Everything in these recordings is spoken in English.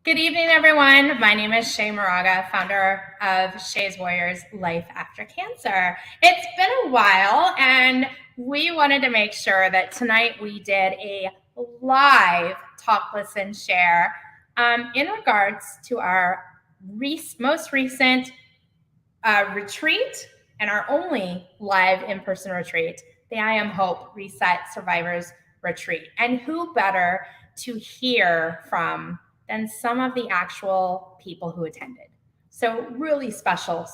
Good evening, everyone. My name is Shay Moraga, founder of Shay's Warriors Life After Cancer. It's been a while, and we wanted to make sure that tonight we did a live talk, listen, share in regards to our most recent retreat and our only live in-person retreat, the I Am Hope Reset Survivors Retreat. And who better to hear from than some of the actual people who attended. So really special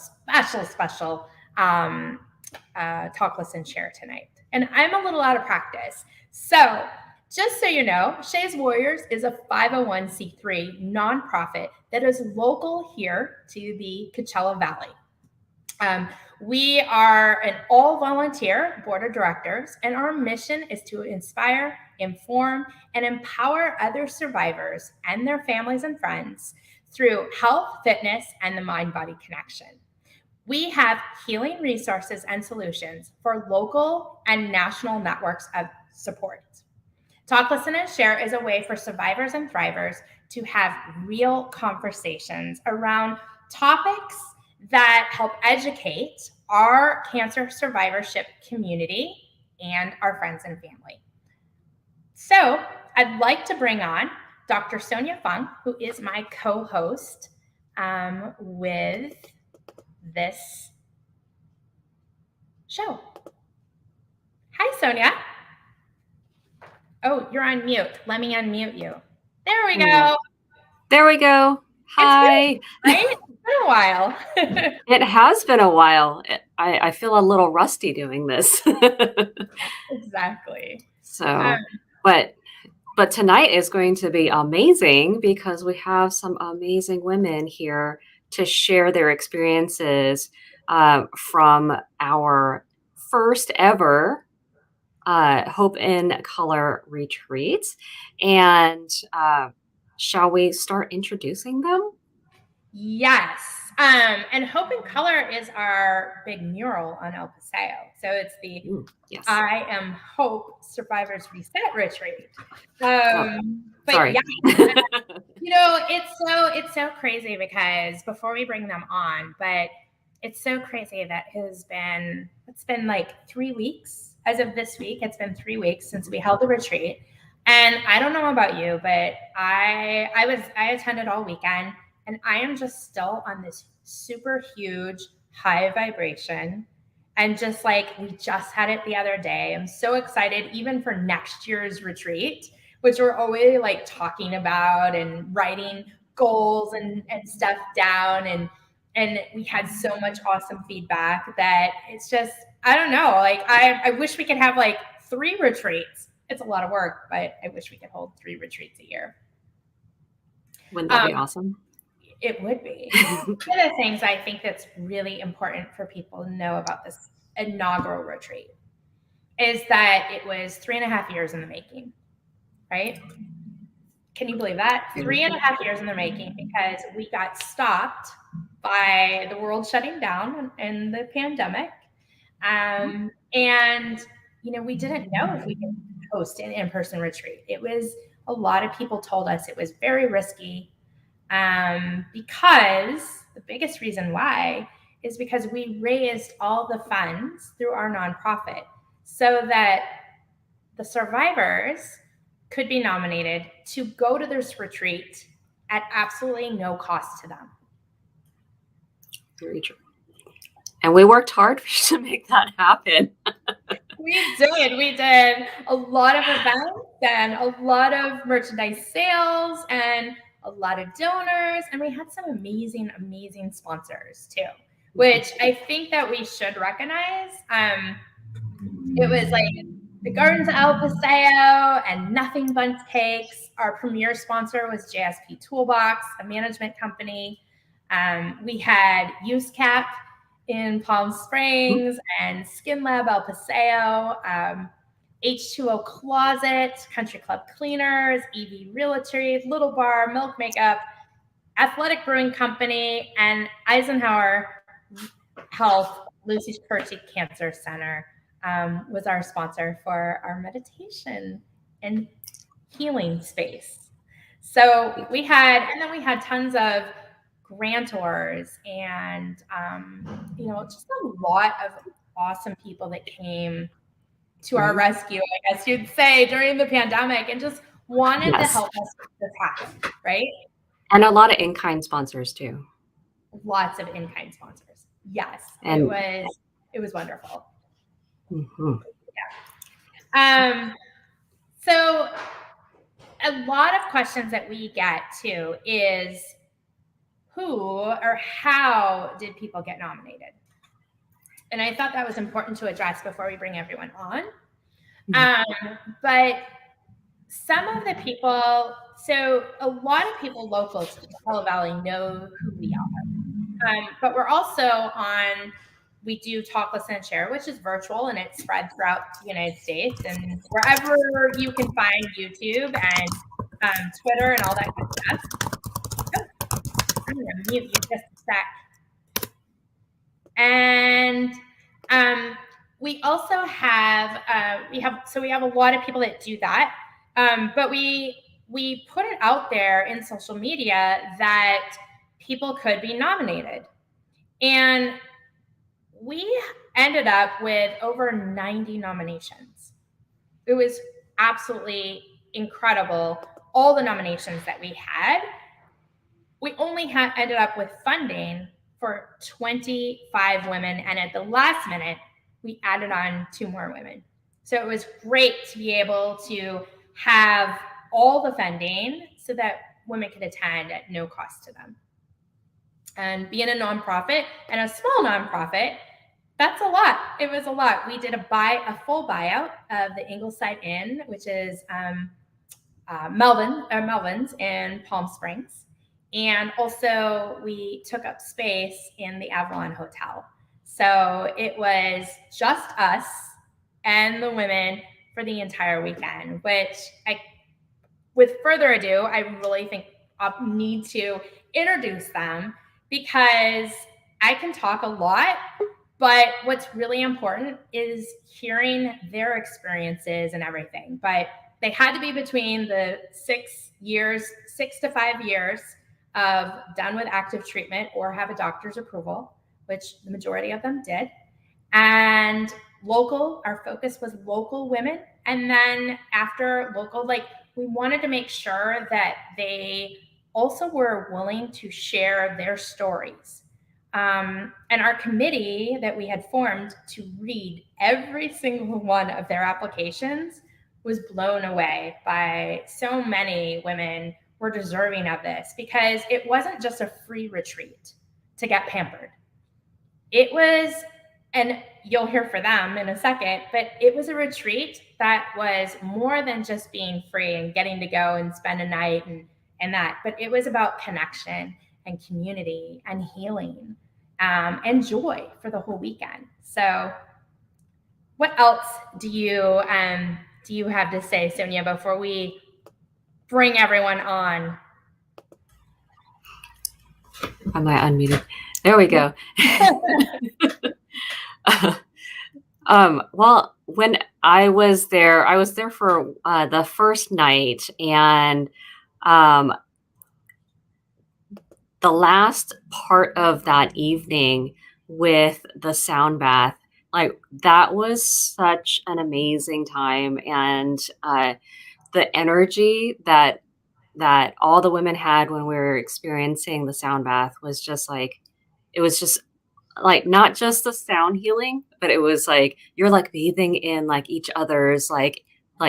talk, listen, share tonight. And I'm a little out of practice. So just so you know, Shay's Warriors is a 501c3 nonprofit that is local here to the Coachella Valley. We are an all-volunteer board of directors, and our mission is to inspire, inform, and empower other survivors and their families and friends through health, fitness, and the mind-body connection. We have healing resources and solutions for local and national networks of support. Talk, Listen, and Share is a way for survivors and thrivers to have real conversations around topics that help educate our cancer survivorship community and our friends and family. So I'd like to bring on Dr. Sonia Fung, who is my co-host with this show. Hi, Sonia. Oh, you're on mute. Let me unmute you. There we go. There we go. Hi. It's been, right? It's been a while. It has been a while. I feel a little rusty doing this. Exactly. So, but tonight is going to be amazing because we have some amazing women here to share their experiences from our first ever Hope in Color retreat. And shall we start introducing them? Yes. And Hope in Color is our big mural on El Paseo. So it's the yes. I Am Hope Survivors Reset Retreat. But sorry. Yeah, it's so crazy because before we bring them on, but it's so crazy that it's been like 3 weeks. As of this week, it's been 3 weeks since we held the retreat. And I don't know about you, but I attended all weekend. And I am just still on this super huge high vibration. And just like we just had it the other day, I'm so excited even for next year's retreat, which we're always like talking about and writing goals and stuff down. And we had so much awesome feedback that it's just, I don't know, like I wish we could have like 3 retreats. It's a lot of work, but I wish we could hold 3 retreats a year. Wouldn't that be awesome? It would be. One of the things I think that's really important for people to know about this inaugural retreat is that it was 3.5 years in the making, right? Can you believe that? 3.5 years in the making because we got stopped by the world shutting down in the pandemic. And, we didn't know if we could host an in-person retreat. A lot of people told us it was very risky. Because the biggest reason why is because we raised all the funds through our nonprofit so that the survivors could be nominated to go to this retreat at absolutely no cost to them. Very true. And we worked hard to make that happen. We did a lot of events and a lot of merchandise sales and a lot of donors, and we had some amazing sponsors too, which I think that we should recognize. It was like the Gardens of El Paseo and Nothing Bundt Cakes. Our premier sponsor was JSP Toolbox, a management company. We had UseCap in Palm Springs and Skin Lab El Paseo, H2O Closet, Country Club Cleaners, EV Realty, Little Bar, Milk Makeup, Athletic Brewing Company, and Eisenhower Health, Lucy Curti Cancer Center was our sponsor for our meditation and healing space. So we had tons of grantors and, just a lot of awesome people that came to our rescue, I guess you'd say, during the pandemic and just wanted to help us make this happen, right? And a lot of in-kind sponsors too. Lots of in-kind sponsors. Yes, and it was wonderful. Mm-hmm. Yeah. So a lot of questions that we get too is who or how did people get nominated? And I thought that was important to address before we bring everyone on. But some of the people, so a lot of people local to the Capella Valley know who we are. But we're also on, we do Talk, Listen, and Share, which is virtual and it's spread throughout the United States and wherever you can find YouTube and Twitter and all that good stuff. Oh, I'm going to mute you just a sec. And we also have, we have a lot of people that do that. But we put it out there in social media that people could be nominated. And we ended up with over 90 nominations. It was absolutely incredible, all the nominations that we had. We only ended up with funding for 25 women, and at the last minute, we added on 2 more women. So it was great to be able to have all the funding so that women could attend at no cost to them. And being a nonprofit and a small nonprofit, that's a lot. It was a lot. We did a full buyout of the Ingleside Inn, which is Melvin's in Palm Springs. And also we took up space in the Avalon Hotel. So it was just us and the women for the entire weekend, which with further ado, I really think I need to introduce them because I can talk a lot, but what's really important is hearing their experiences and everything. But they had to be between the 6 to 5 years of done with active treatment or have a doctor's approval, which the majority of them did. And local, our focus was local women. And then after local, we wanted to make sure that they also were willing to share their stories. And our committee that we had formed to read every single one of their applications was blown away by so many women were deserving of this because it wasn't just a free retreat to get pampered. It was, and you'll hear for them in a second, but it was a retreat that was more than just being free and getting to go and spend a night and that, but it was about connection and community and healing and joy for the whole weekend. So what else do you have to say, Sonia, before we bring everyone on? Am I unmuted? There we go. Well, when I was there for the first night, and the last part of that evening with the sound bath, that was such an amazing time, and the energy that all the women had when we were experiencing the sound bath was just it was just not just the sound healing, but it was you're bathing in each other's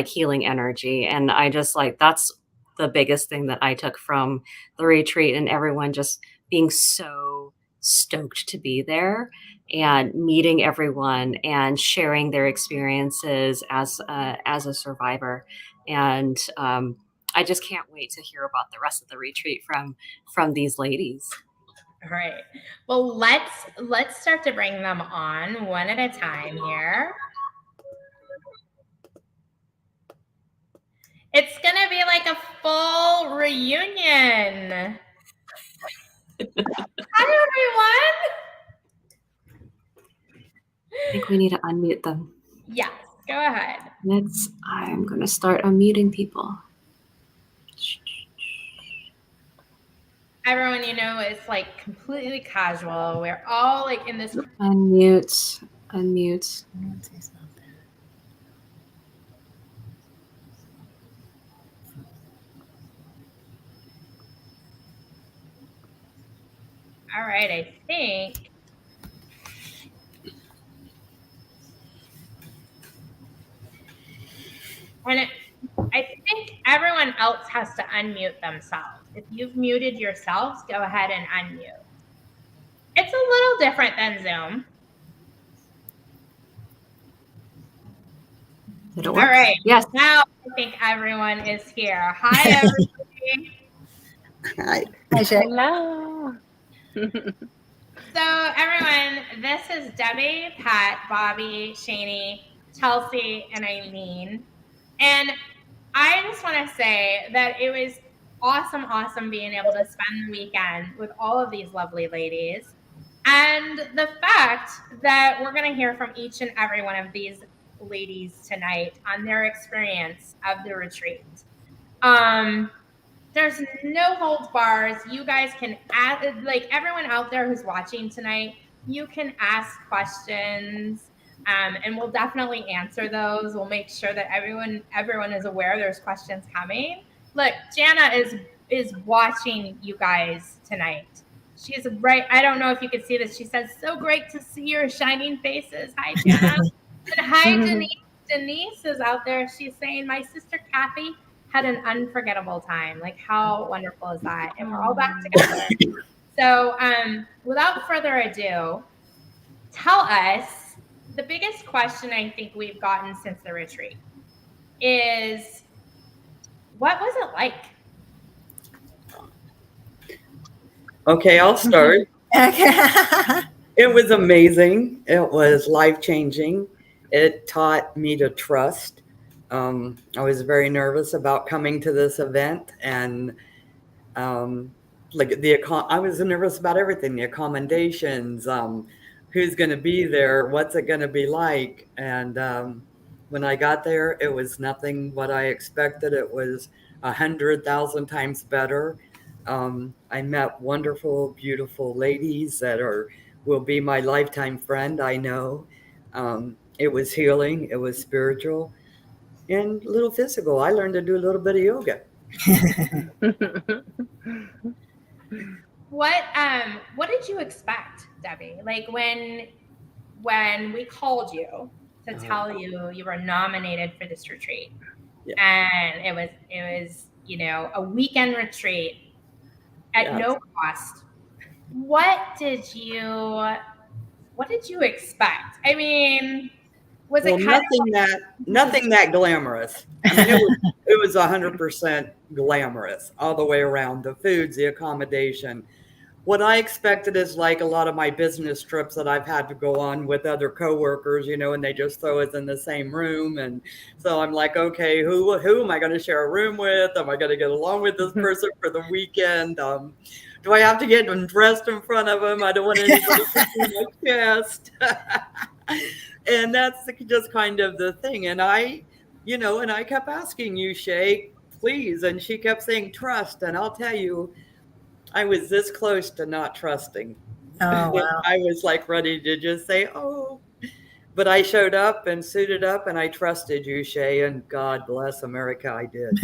healing energy. And I just that's the biggest thing that I took from the retreat, and everyone just being so stoked to be there and meeting everyone and sharing their experiences as a survivor. And I just can't wait to hear about the rest of the retreat from these ladies. All right. Well, let's start to bring them on one at a time here. It's going to be like a full reunion. Hi, everyone. I think we need to unmute them. Yes, go ahead. I'm going to start unmuting people. everyone, it's like completely casual. We're all like in this. Unmute. Unmute. All right, I think. And I think everyone else has to unmute themselves. If you've muted yourselves, go ahead and unmute. It's a little different than Zoom. Did it work? All right. Yes. Now I think everyone is here. Hi, everybody. Hi. Hi, Shay. Hello. So, everyone, this is Debbie, Pat, Bobby, Shani, Chelsea, and Eileen. And I just want to say that it was awesome being able to spend the weekend with all of these lovely ladies. And the fact that we're going to hear from each and every one of these ladies tonight on their experience of the retreat. There's no holds bars. You guys can ask, like everyone out there who's watching tonight, you can ask questions. And we'll definitely answer those. We'll make sure that everyone is aware there's questions coming. Look, Jana is watching you guys tonight. She's right. I don't know if you can see this. She says, "So great to see your shining faces." Hi, Jana. And hi, Denise. Denise is out there. She's saying, "My sister Kathy had an unforgettable time." Like, how wonderful is that? And we're all back together. So, without further ado, tell us the biggest question I think we've gotten since the retreat is, what was it like? Okay, I'll start. It was amazing. It was life-changing. It taught me to trust. I was very nervous about coming to this event, and I was nervous about everything, the accommodations, who's going to be there, what's it going to be like. And when I got there, it was nothing what I expected. It was 100,000 times better. I met wonderful, beautiful ladies that will be my lifetime friend, I know. It was healing, it was spiritual, and a little physical. I learned to do a little bit of yoga. What did you expect, Debbie? Like when we called you to tell you were nominated for this retreat, and it was a weekend retreat at no cost. What did you expect? I mean, was it nothing that glamorous? I mean, it was 100% glamorous all the way around. The foods, the accommodation. What I expected is like a lot of my business trips that I've had to go on with other coworkers, and they just throw us in the same room. And so I'm like, okay, who am I going to share a room with? Am I going to get along with this person for the weekend? Do I have to get dressed in front of them? I don't want anybody to see my chest. And that's just kind of the thing. And I kept asking you, Shay, please. And she kept saying, trust. And I'll tell you, I was this close to not trusting. Oh, wow. I was like ready to just say, oh. But I showed up and suited up, and I trusted you, Shay, and God bless America, I did.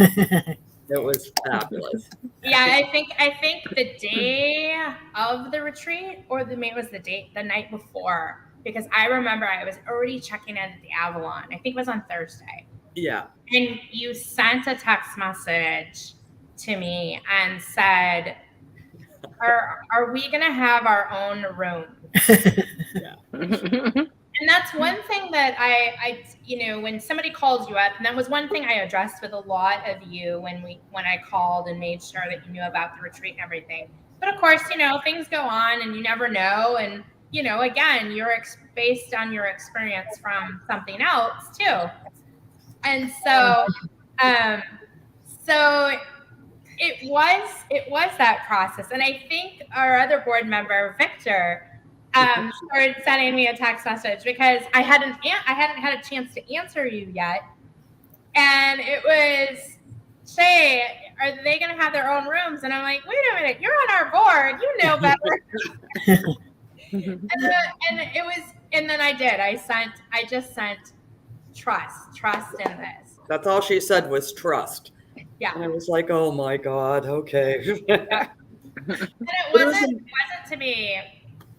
It was fabulous. Yeah, I think the day of the retreat, or the night before, because I remember I was already checking in at the Avalon. I think it was on Thursday. Yeah. And you sent a text message to me and said, are we going to have our own room? Yeah. And that's one thing that I when somebody calls you up, and that was one thing I addressed with a lot of you when I called and made sure that you knew about the retreat and everything. But of course, things go on and you never know. And, again, you're based on your experience from something else too. And so, it was that process. And I think our other board member, Victor, started sending me a text message because I hadn't had a chance to answer you yet. And it was Shay, are they going to have their own rooms? And I'm like, wait a minute, you're on our board. You know better. And then I did. I just sent trust in this. That's all she said was trust. Yeah. And I was like, oh my God, okay. Yeah. And it wasn't to me.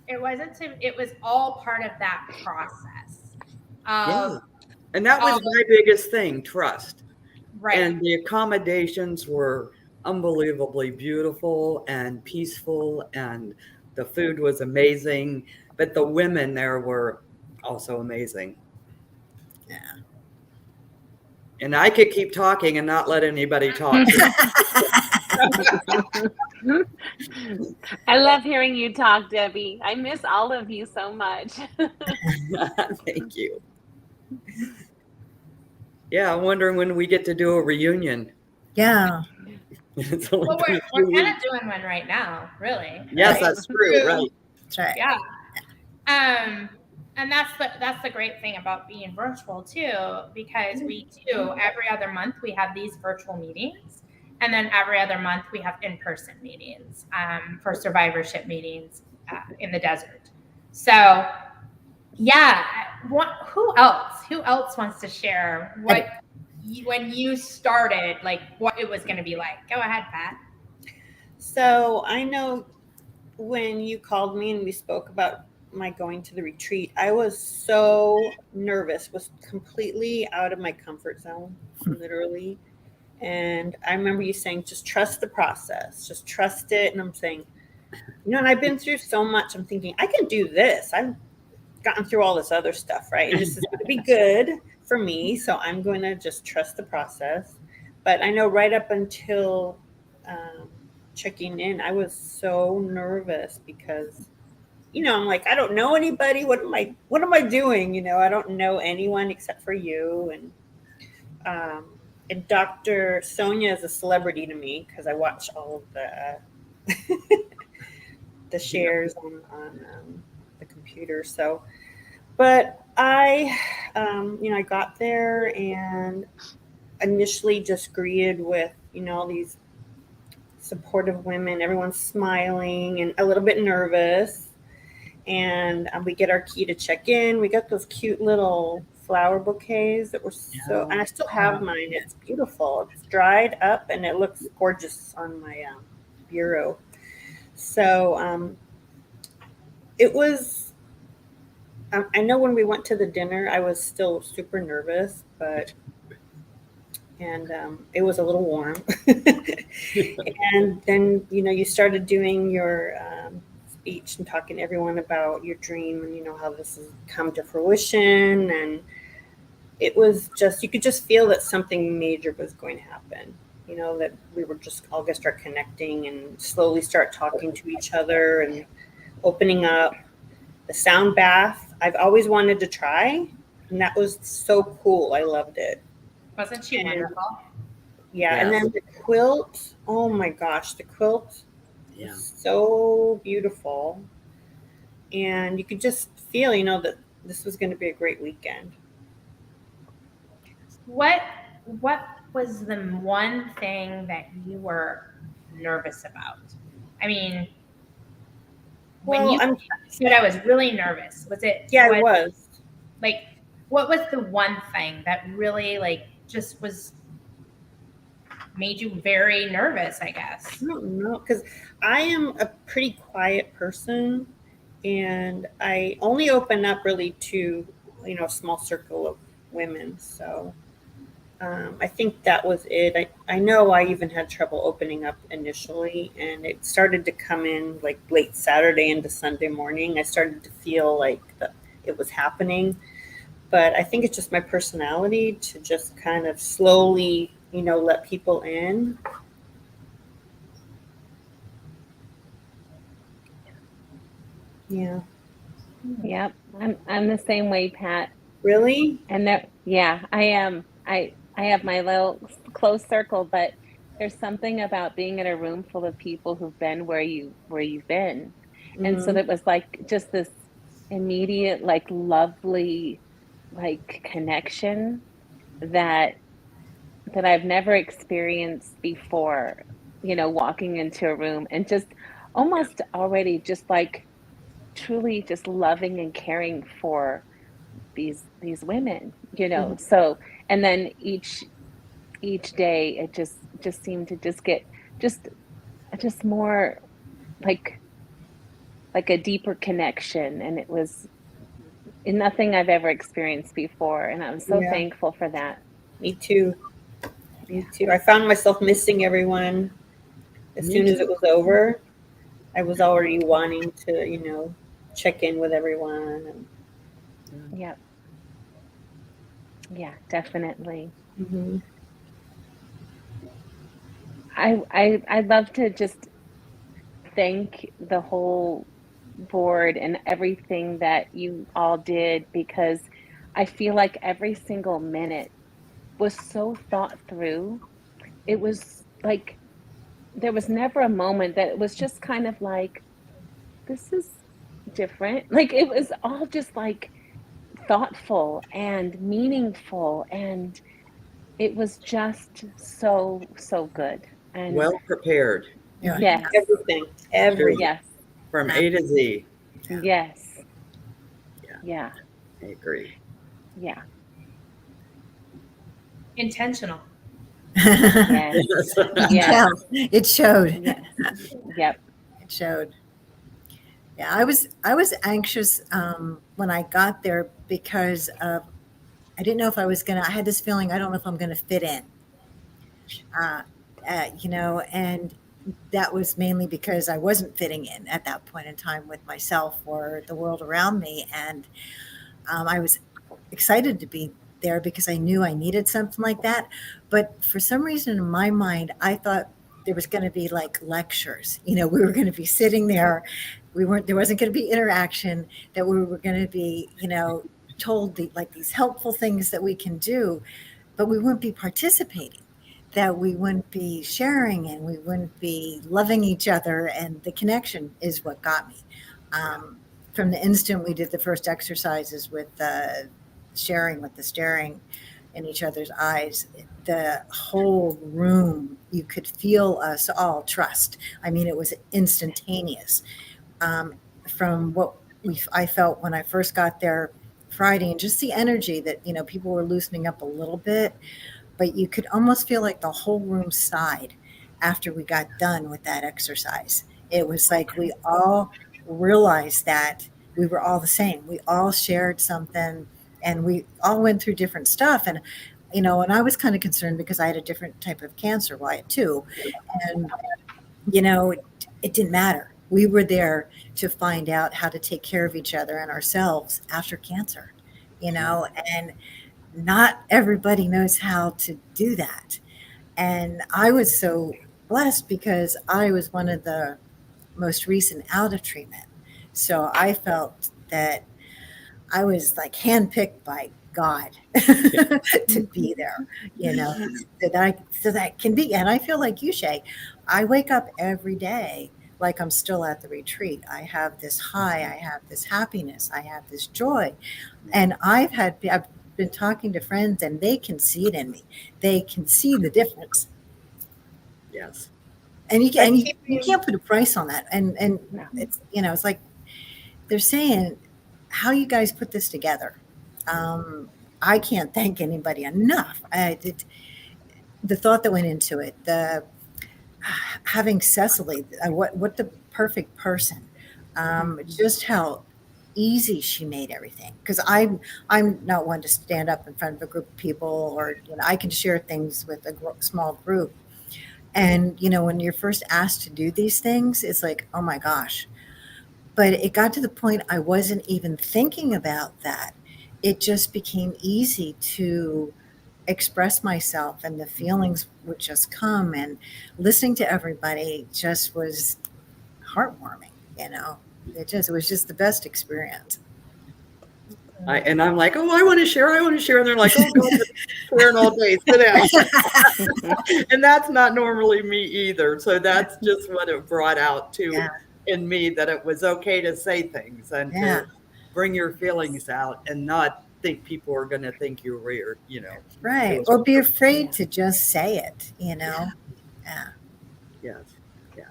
It was all part of that process. Yeah. And that was my biggest thing, trust. Right. And the accommodations were unbelievably beautiful and peaceful, and the food was amazing. But the women there were also amazing. Yeah. And I could keep talking and not let anybody talk. I love hearing you talk, Debbie. I miss all of you so much. Thank you. Yeah, I'm wondering when we get to do a reunion. Yeah. Well, we're kind of doing one right now, really. Yes, right? that's true. Right. That's right. Yeah. And that's the great thing about being virtual too, because we do every other month we have these virtual meetings, and then every other month we have in-person meetings for survivorship meetings in the desert. So yeah, who else wants to share when you started, like what it was going to be like? Go ahead, Pat. So I know when you called me and we spoke about my going to the retreat, I was so nervous, was completely out of my comfort zone, literally. And I remember you saying, just trust the process, just trust it. And I'm saying, and I've been through so much. I'm thinking, I can do this. I've gotten through all this other stuff, right? And this is going to be good for me. So I'm going to just trust the process. But I know right up until checking in, I was so nervous because I'm like, I don't know anybody. What am I doing? I don't know anyone except for you. And Dr. Sonia is a celebrity to me because I watch all of the the shares on the computer. So, but I got there and initially just greeted with, all these supportive women, everyone's smiling and a little bit nervous. And we get our key to check in. We got those cute little flower bouquets that were and I still have mine. It's beautiful. It's dried up and it looks gorgeous on my bureau. So it was, I know when we went to the dinner, I was still super nervous, and it was a little warm. And then, you started doing your speech and talking to everyone about your dream and how this has come to fruition, and it was just, you could just feel that something major was going to happen, that we were just all going to start connecting and slowly start talking to each other and opening up. The sound bath I've always wanted to try, and that was so cool. I loved it. Wasn't she wonderful? Yeah, and then the quilt, oh my gosh, the quilt was so beautiful. And you could just feel, that this was going to be a great weekend. What was the one thing that you were nervous about? I mean, when you said I was really nervous, was it? Yeah, I was. Like, what was the one thing that really, just made you very nervous, I guess? I don't know, because I am a pretty quiet person, and I only open up really to, a small circle of women. So I think that was it. I know I even had trouble opening up initially, and it started to come in like late Saturday into Sunday morning. I started to feel like it was happening, but I think it's just my personality to just kind of slowly, let people in. Yeah. Yep. I'm the same way, Pat. Really? And I am. I have my little close circle, but there's something about being in a room full of people who've been where you've been. Mm-hmm. And so it was like just this immediate, lovely, connection that that I've never experienced before, you know, walking into a room and just almost already just like truly just loving and caring for these women, you know. So and then each day it just seemed to just get just just more like a deeper connection, and it was nothing I've ever experienced before, and I'm so Yeah. thankful for that. Me too. Me too. I found myself missing everyone as Me soon as too. it was over. I was already wanting to, check in with everyone. Yep. Yeah, definitely. Mhm. I'd love to just thank the whole board and everything that you all did, because I feel like every single minute was so thought through. It was like there was never a moment that it was just kind of like, this is different. Like it was all just like thoughtful and meaningful, and it was just so, so good. And Well prepared. Yeah. yes, Everything. Everything. yes, From A to Z. yes, Yeah, yeah, I agree. yeah, Intentional. yes, Yes. yes, It showed. yes, yep, It showed. Yeah, I was anxious when I got there because I didn't know if I was gonna. I had this feeling I don't know if I'm gonna fit in. Uh, and that was mainly because I wasn't fitting in at that point in time with myself or the world around me, and I was excited to be there because I knew I needed something like that. But for some reason in my mind, I thought there was going to be like lectures. We were going to be sitting there. There wasn't going to be interaction, that we were going to be, told like these helpful things that we can do, but we wouldn't be participating, that we wouldn't be sharing, and we wouldn't be loving each other. And the connection is what got me. From the instant we did the first exercises with sharing, with the staring in each other's eyes, the whole room, you could feel us all trust. I mean, it was instantaneous. um, from what I felt when I first got there Friday, and just the energy that people were loosening up a little bit, but you could almost feel like the whole room sighed after we got done with that exercise. It was like we all realized that we were all the same. We all shared something, and we all went through different stuff. And I was kind of concerned because I had a different type of cancer, Wyatt, too. And it didn't matter. We were there to find out how to take care of each other and ourselves after cancer, and not everybody knows how to do that. And I was so blessed because I was one of the most recent out of treatment. So I felt that I was like handpicked by God to be there, so that I can be. And I feel like you, Shay. I wake up every day like I'm still at the retreat. I have this high, I have this happiness, I have this joy. And I've been talking to friends, and they can see it in me. They can see the difference. Yes. And I you can't put a price on that. And no, it's like they're saying, how you guys put this together. I can't thank anybody enough. The thought that went into it, the having Cecily, what the perfect person, just how easy she made everything. Because I'm not one to stand up in front of a group of people, or I can share things with a small group. And when you're first asked to do these things, it's like, oh my gosh. But it got to the point I wasn't even thinking about that. It just became easy to express myself, and the feelings would just come, and listening to everybody just was heartwarming. It was just the best experience. And I'm like, oh, I want to share. And they're like, oh, God, you're sharing all day. Sit down. And that's not normally me either. So that's just what it brought out Yeah. in me, that it was okay to say things and Yeah. to bring your feelings out and not think people are going to think you're weird, Right. was- Or be afraid to just say it, Yeah. Yes. Yeah.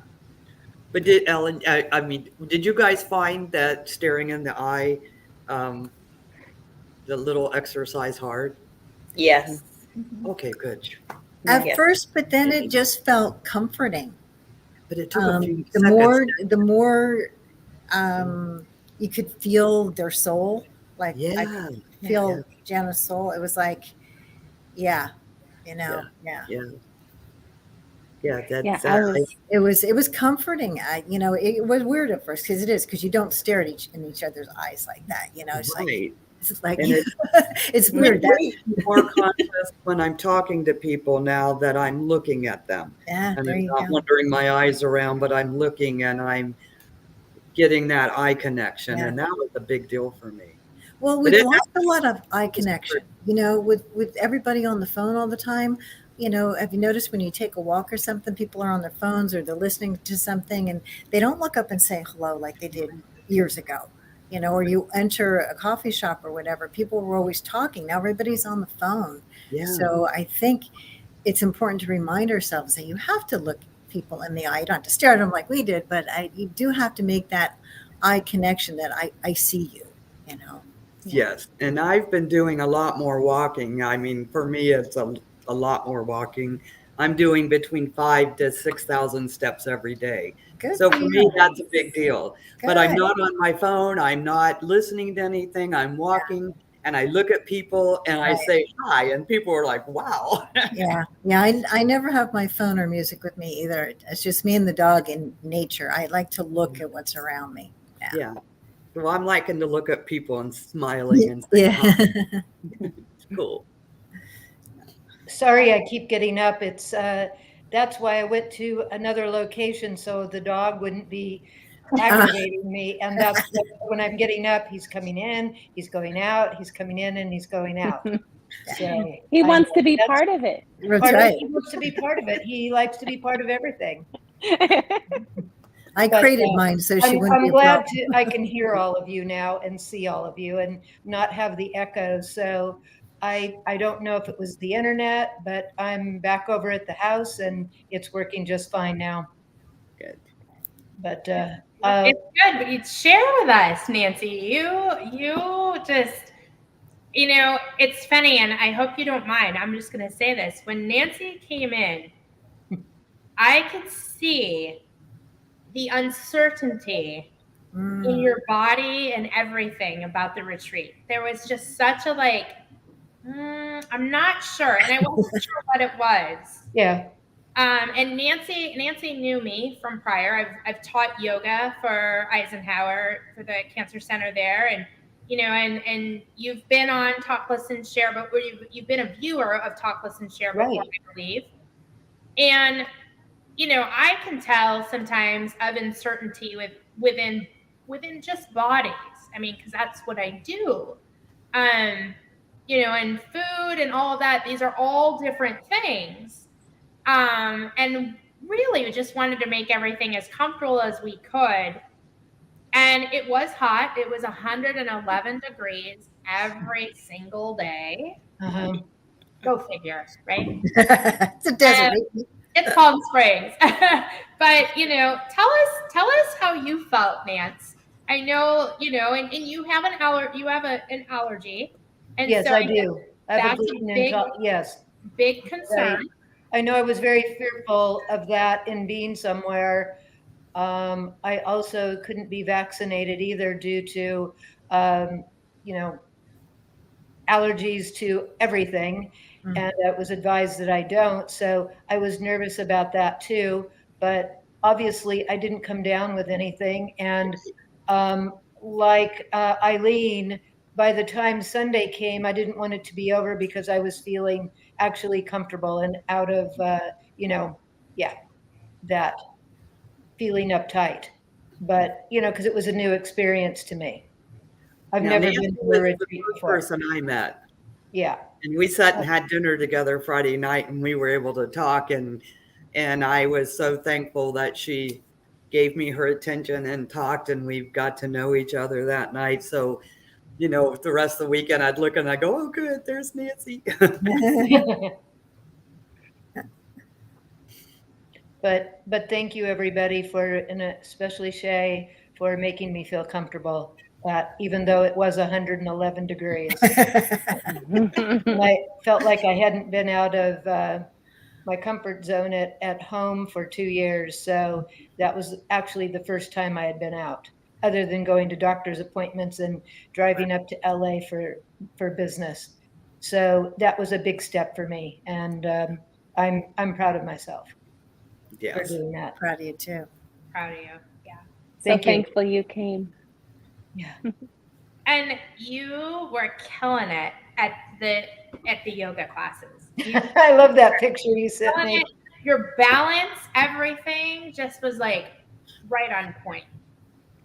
But did Ellen, I mean, did you guys find that staring in the eye, the little exercise hard? Yes. Okay, good. At Yes. first, but then it just felt comforting. But it took a few The more you could feel their soul, like I Yeah. could feel Yeah. Jana's soul. It was like, yeah. Yeah. Yeah. Yeah. Yeah, That's I was. It was comforting. It was weird at first because you don't stare at in each other's eyes like that. right. It's like And it's weird. I'm more conscious when I'm talking to people now that I'm looking at them. Yeah, And there I'm you not go. wandering my eyes around, but I'm looking and I'm getting that eye connection. Yeah. And that was a big deal for me. Well, But we've it- lost a lot of eye connection, with everybody on the phone all the time. Have you noticed when you take a walk or something, people are on their phones or they're listening to something and they don't look up and say hello like they did years ago, or you enter a coffee shop or whatever, people were always talking. Now everybody's on the phone. Yeah. So I think it's important to remind ourselves that you have to look people in the eye. You don't have to stare at them like we did, but you do have to make that eye connection that I see you, Yes. And I've been doing a lot more walking. I mean, for me, it's a lot more walking. I'm doing between 5,000 to 6,000 steps every day. Good So for for you. me, that's a big deal. But I'm Good. not on my phone. I'm not listening to anything. I'm walking and I look at people and I Right. say hi. And people are like, wow. Yeah. I never have my phone or music with me either. It's just me and the dog in nature. I like to look at what's around me. Yeah. So I'm liking to look at people and smiling and saying, Yeah. hi. It's cool. Sorry, I keep getting up. That's why I went to another location so the dog wouldn't be aggravating me. And that's when I'm getting up, he's coming in, he's going out, he's coming in, and he's going out. So He wants to be part of it. That's right. He wants to be part of it. He likes to be part of everything. I But, created mine so she wouldn't I'm be a glad problem. I can hear all of you now and see all of you and not have the echo. So I don't know if it was the internet, but I'm back over at the house and it's working just fine now. Good. But It's good, but you'd share with us, Nancy. You just, it's funny, and I hope you don't mind. I'm just going to say this. When Nancy came in, I could see the uncertainty in your body and everything about the retreat. There was just such a I'm not sure, and I wasn't sure what it was. yeah. And Nancy knew me from prior. I've taught yoga for Eisenhower for the cancer center there, and and you've been on Talk, Listen, Share, but you've been a viewer of Talk, Listen, Share before, Right. I believe. And I can tell sometimes of uncertainty within just bodies. I mean, because that's what I do. And food and all of that. These are all different things. And really, we just wanted to make everything as comfortable as we could. And it was hot. It was 111 degrees every single day. Uh-huh. Go figure, right? It's a desert. It's Palm Springs. But tell us how you felt, Nance. I know, and you have an allergy. And Yes, so I do. I have a that's a gluten big- yes. big concern. I know I was very fearful of that in being somewhere. I also couldn't be vaccinated either due to, allergies to everything. Mm. And it was advised that I don't. So I was nervous about that too. But obviously, I didn't come down with anything. And like Eileen, by the time Sunday came, I didn't want it to be over because I was feeling actually comfortable and out of, that feeling uptight. But, because it was a new experience to me. I've Now, never Nancy been to was a the retreat first before. person I met. Yeah. And we sat and had dinner together Friday night and we were able to talk and I was so thankful that she gave me her attention and talked and we got to know each other that night. So, the rest of the weekend I'd look and I go, oh, good, there's Nancy. But thank you everybody and especially Shay for making me feel comfortable. Even though it was 111 degrees, I felt like I hadn't been out of my comfort zone at home for 2 years. So that was actually the first time I had been out, other than going to doctor's appointments and driving up to LA for business. So that was a big step for me, and I'm proud of myself for doing that. Proud of you too. Proud of you. Yeah. Thank you. Thankful you came. Yeah. And you were killing it at the yoga classes. I love that picture you sent me. Your balance, everything just was like right on point.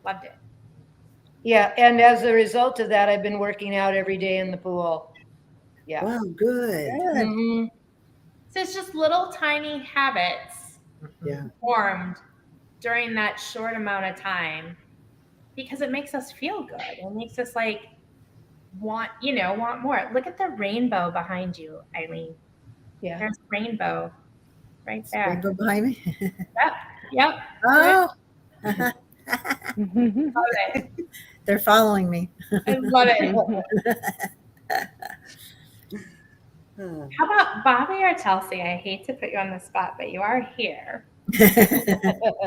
Loved it. Yeah, and as a result of that, I've been working out every day in the pool. Yeah. Wow, good. Mhm. So it's just little tiny habits formed during that short amount of time, because it makes us feel good. It makes us like want more. Look at the rainbow behind you, Eileen. Yeah. There's rainbow right there. Rainbow behind me. Yep. Oh, Love it. they're following me. I love it. How about Bobby or Chelsea? I hate to put you on the spot, but you are here. So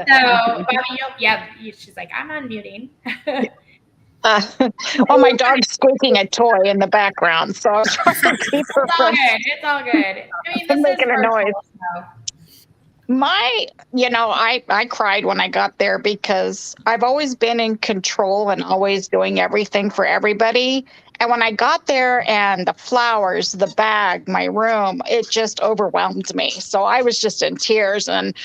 Bobby, she's like, I'm unmuting. Well, my dog's squeaking a toy in the background, so I'm trying to keep her from It's all good. I mean, this making is a noise. so. I cried when I got there because I've always been in control and always doing everything for everybody. And when I got there and the flowers, the bag, my room, it just overwhelmed me. So I was just in tears, and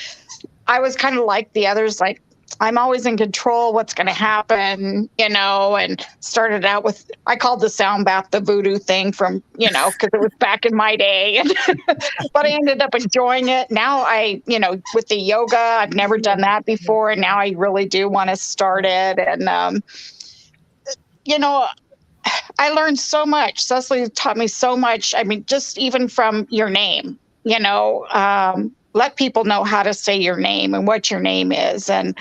I was kind of like the others, like, I'm always in control what's going to happen, and started out with, I called the sound bath the voodoo thing from, because it was back in my day. But I ended up enjoying it. Now with the yoga, I've never done that before. And now I really do want to start it. And, I learned so much. Cecily taught me so much. I mean, just even from your name, let people know how to say your name and what your name is. And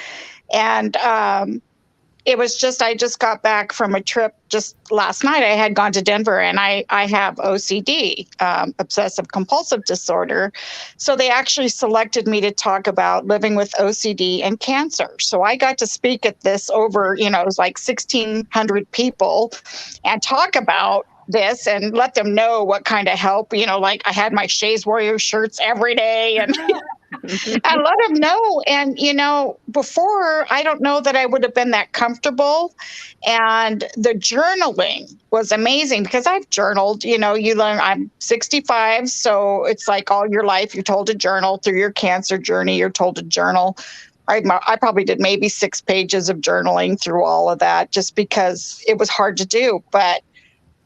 it was just, I just got back from a trip just last night. I had gone to Denver, and I have OCD, obsessive compulsive disorder. So they actually selected me to talk about living with OCD and cancer. So I got to speak at this over, it was like 1,600 people, and talk about this and let them know what kind of help, like I had my Shays Warrior shirts every day, and I let them know. And, before, I don't know that I would have been that comfortable. And the journaling was amazing, because I've journaled, you learn, I'm 65. So it's like all your life, you're told to journal through your cancer journey. You're told to journal. I probably did maybe 6 pages of journaling through all of that, just because it was hard to do. But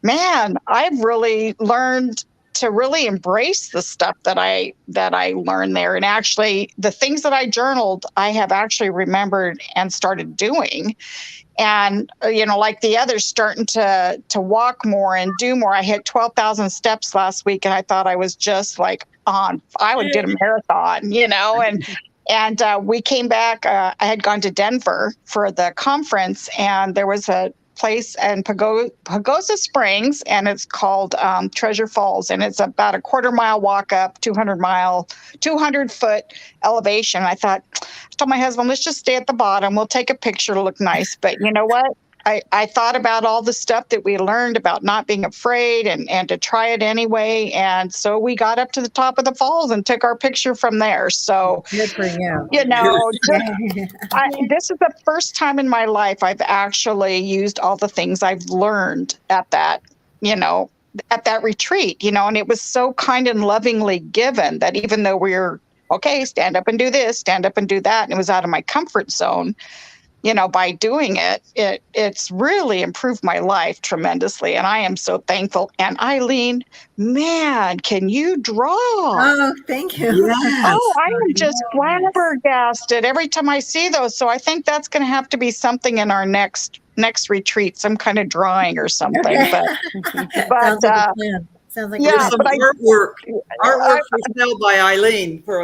man, I've really learned to really embrace the stuff that I learned there. And actually, the things that I journaled, I have actually remembered and started doing. And, like the others, starting to walk more and do more. I hit 12,000 steps last week, and I thought I was just like I would get a marathon, and we came back. I had gone to Denver for the conference, and there was a place in Pagosa Springs, and it's called Treasure Falls, and it's about a 1/4-mile walk up, 200-foot elevation. I told my husband, let's just stay at the bottom. We'll take a picture to look nice. But you know what? I thought about all the stuff that we learned about not being afraid and to try it anyway. And so we got up to the top of the falls and took our picture from there. So, good for you. This is the first time in my life I've actually used all the things I've learned at that, at that retreat, and it was so kind and lovingly given that even though we're okay, stand up and do this, stand up and do that, and it was out of my comfort zone, by doing it's really improved my life tremendously. And I am so thankful. And Eileen, man, can you draw? Oh, thank you. Yes. Oh, I am just flabbergasted every time I see those. So I think that's going to have to be something in our next next retreat, some kind of drawing or something. Okay. But Sounds like a plan. Sounds like yeah, There's some but artwork for sale by Eileen for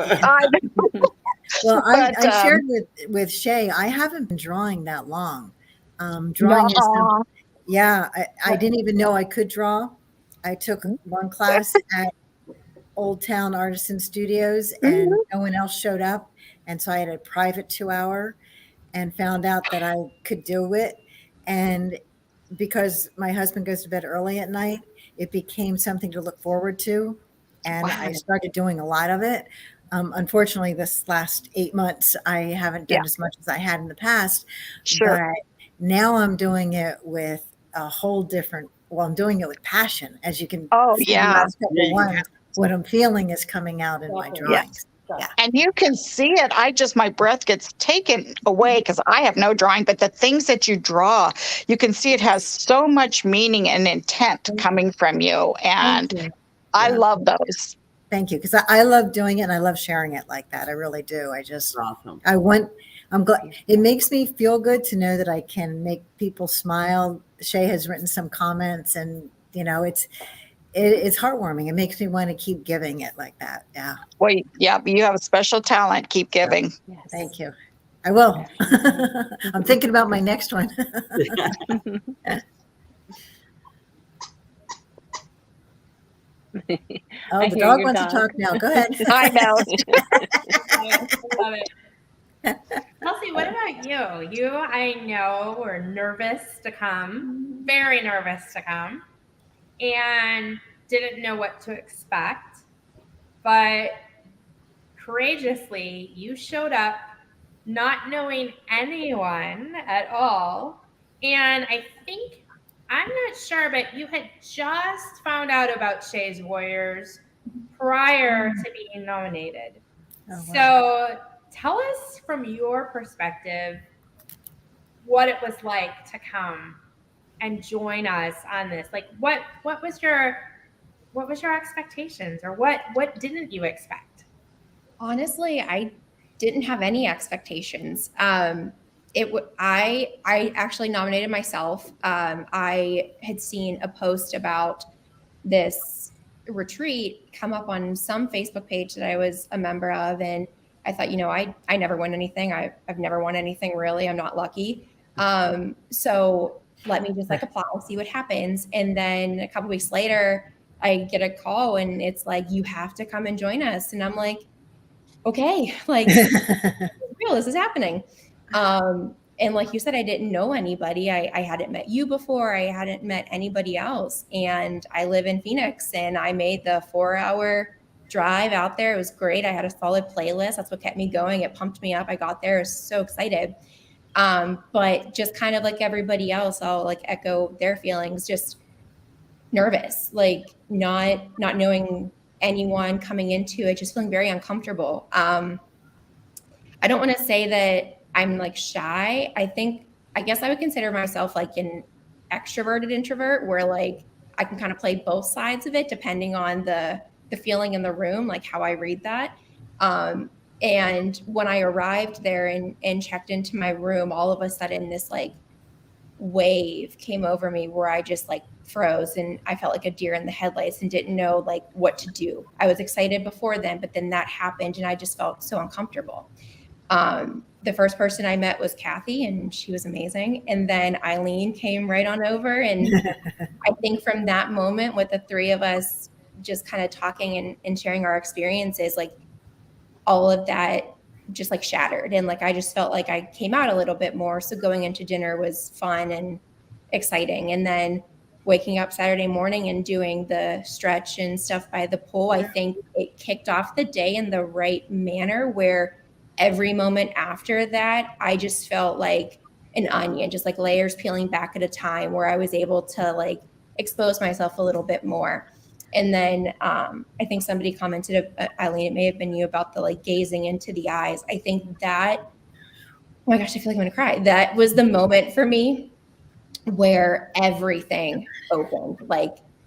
Well, But, I shared with Shay, I haven't been drawing that long. Drawing is Nuh-uh. yeah, I didn't even know I could draw. I took one class at Old Town Artisan Studios and no one else showed up. And so I had a private 2 hour and found out that I could do it. And because my husband goes to bed early at night, it became something to look forward to. And I Wow. started doing a lot of it. Unfortunately, this last 8 months, I haven't done as much as I had in the past. Sure. But now I'm doing it with a whole different, well, I'm doing it with passion. As you can Oh, see in the yeah. last couple ones, what I'm feeling is coming out in my drawings. Yeah. And you can see it. My breath gets taken away because I have no drawing, but the things that you draw, you can see it has so much meaning and intent coming from you. And I love those. Thank you. Because I love doing it and I love sharing it like that. I really do. awesome. I'm glad. It makes me feel good to know that I can make people smile. Shay has written some comments and, it's heartwarming. It makes me want to keep giving it like that. Yeah. Well, yeah, you have a special talent. Keep giving. Yes. Thank you. I will. I'm thinking about my next one. Oh, I the hear dog your wants dog. to talk now. Go ahead. I know. Love it. Kelsey, what about you? You, I know, were nervous to come, very nervous to come, and didn't know what to expect. But courageously, you showed up not knowing anyone at all. And I think, I'm not sure, but you had just found out about Shay's Warriors prior to being nominated. Oh, wow. So tell us from your perspective what it was like to come and join us on this. Like what was your expectations, or what didn't you expect? Honestly, I didn't have any expectations. I actually nominated myself. I had seen a post about this retreat come up on some Facebook page that I was a member of, and I thought, I never win anything. I've never won anything really. I'm not lucky. So let me just apply, see what happens. And then a couple weeks later, I get a call and it's like, you have to come and join us. And I'm like, okay, real, this is happening. And like you said, I didn't know anybody. I hadn't met you before. I hadn't met anybody else. And I live in Phoenix, and I made the 4-hour drive out there. It was great. I had a solid playlist. That's what kept me going. It pumped me up. I got there. I was so excited. But just kind of like everybody else, I'll echo their feelings, just nervous, not knowing anyone coming into it, just feeling very uncomfortable. I don't want to say that I'm shy. I guess I would consider myself an extroverted introvert, where I can kind of play both sides of it depending on the feeling in the room, how I read that. And when I arrived there and checked into my room, all of a sudden this wave came over me where I just froze, and I felt like a deer in the headlights and didn't know what to do. I was excited before then, but then that happened and I just felt so uncomfortable. The first person I met was Kathy, and she was amazing. And then Eileen came right on over. And I think from that moment, with the three of us just kind of talking and sharing our experiences, all of that just shattered. And I just felt like I came out a little bit more. So going into dinner was fun and exciting. And then waking up Saturday morning and doing the stretch and stuff by the pool, I think it kicked off the day in the right manner, where every moment after that, I just felt like an onion, just layers peeling back at a time, where I was able to expose myself a little bit more. And then I think somebody commented, Eileen, it may have been you, about the gazing into the eyes. I think that, oh my gosh, I feel like I'm gonna cry. That was the moment for me where everything opened.